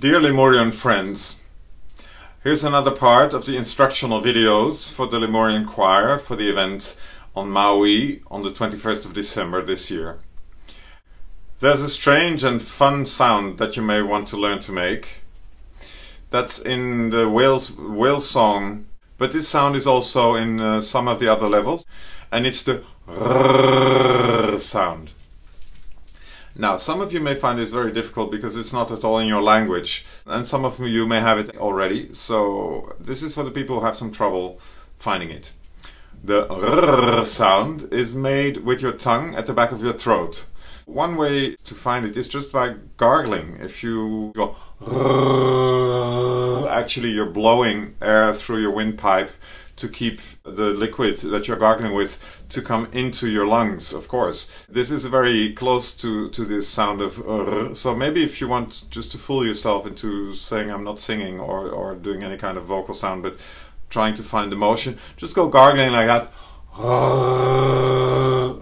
Dear Lemurian friends, here's another part of the instructional videos for the Lemurian Choir for the event on Maui on the 21st of December this year. There's a strange and fun sound that you may want to learn to make. That's in the whale song, but this sound is also in some of the other levels, and it's the RRRRR sound. Now, some of you may find this very difficult because it's not at all in your language, and some of you may have it already, so this is for the people who have some trouble finding it. The RRRRR sound is made with your tongue at the back of your throat. One way to find it is just by gargling. If you go RRRRR, actually you're blowing air through your windpipe to keep the liquid that you're gargling with to come into your lungs, of course. This is very close to this sound of so maybe if you want just to fool yourself into saying I'm not singing or doing any kind of vocal sound, but trying to find the motion, just go gargling like that,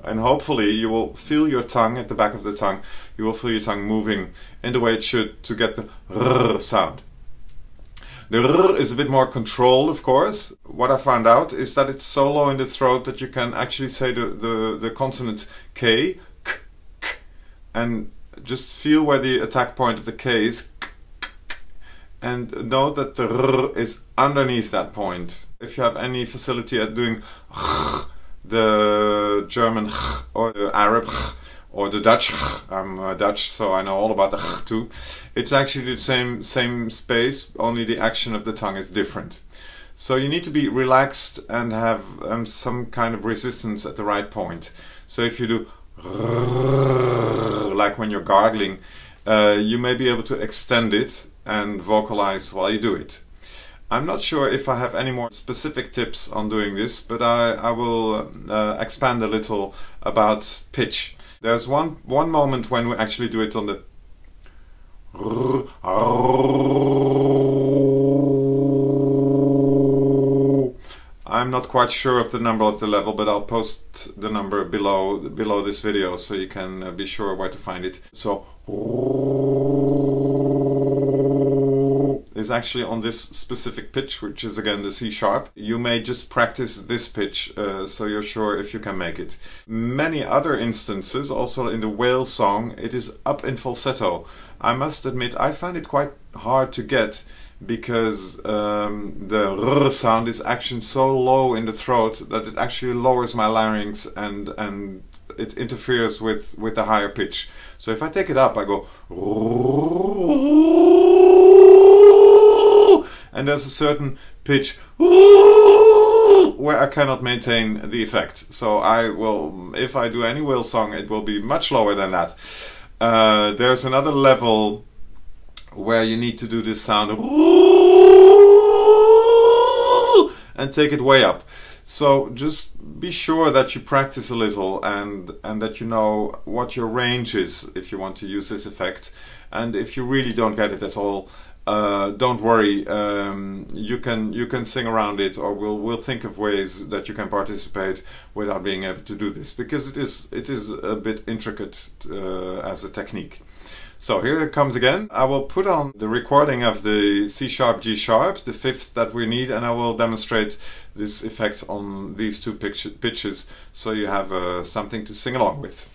and hopefully you will feel your tongue at the back of the tongue. You will feel your tongue moving in the way it should to get the R sound. The R is a bit more controlled, of course. What I found out is that it's so low in the throat that you can actually say the consonant K, k, k, and just feel where the attack point of the K is, k, k, k, and know that the R is underneath that point. If you have any facility at doing the German or the Arab or the Dutch, I'm Dutch, so I know all about the too. It's actually the same space, only the action of the tongue is different. So you need to be relaxed and have some kind of resistance at the right point. So if you do like when you're gargling, you may be able to extend it and vocalize while you do it. I'm not sure if I have any more specific tips on doing this, but I will expand a little about pitch. There's one moment when we actually do it on the I'm not quite sure of the number of the level, but I'll post the number below this video so you can be sure where to find it. So is actually on this specific pitch, which is again the C sharp. You may just practice this pitch so you're sure if you can make it. Many other instances, also in the whale song, it is up in falsetto. I must admit I find it quite hard to get because the R sound is actually so low in the throat that it actually lowers my larynx and it interferes with the higher pitch. So if I take it up, I go and there's a certain pitch where I cannot maintain the effect. So I will, if I do any whale song, it will be much lower than that. There's another level where you need to do this sound and take it way up. So just be sure that you practice a little and that you know what your range is if you want to use this effect. And if you really don't get it at all, don't worry, you can sing around it, or we'll think of ways that you can participate without being able to do this, because it is a bit intricate as a technique. So here it comes again. I will put on the recording of the C sharp G sharp, the fifth that we need, and I will demonstrate this effect on these two pitches so you have something to sing along with.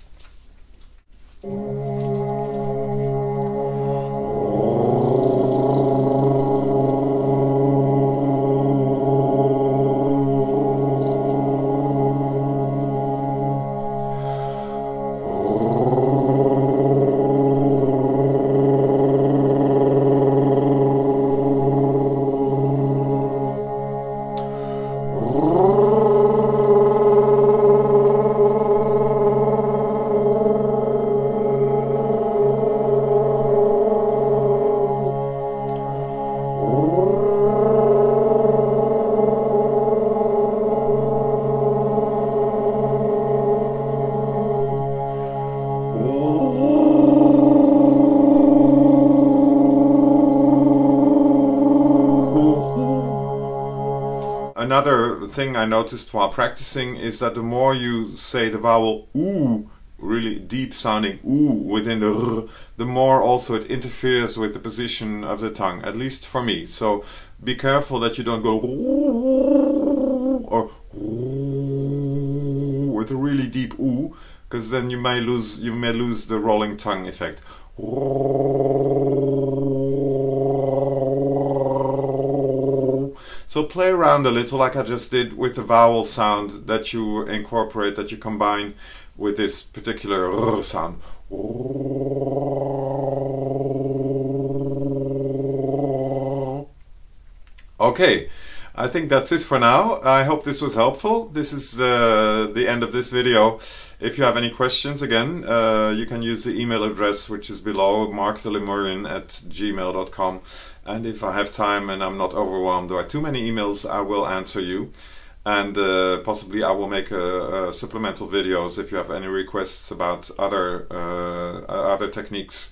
Another thing I noticed while practicing is that the more you say the vowel OO really deep sounding ooh within the r, the more also it interferes with the position of the tongue, at least for me. So be careful that you don't go or with a really deep ooh, because then you may lose the rolling tongue effect. So play around a little like I just did with the vowel sound that you incorporate, that you combine with this particular r sound. Okay, I think that's it for now. I hope this was helpful. This is the end of this video. If you have any questions, again, you can use the email address which is below, marcthelemurian@gmail.com. And if I have time and I'm not overwhelmed by too many emails, I will answer you. And possibly I will make supplemental videos if you have any requests about other techniques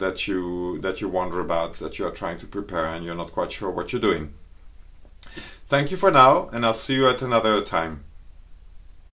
that you wonder about, that you are trying to prepare and you're not quite sure what you're doing. Thank you for now, and I'll see you at another time.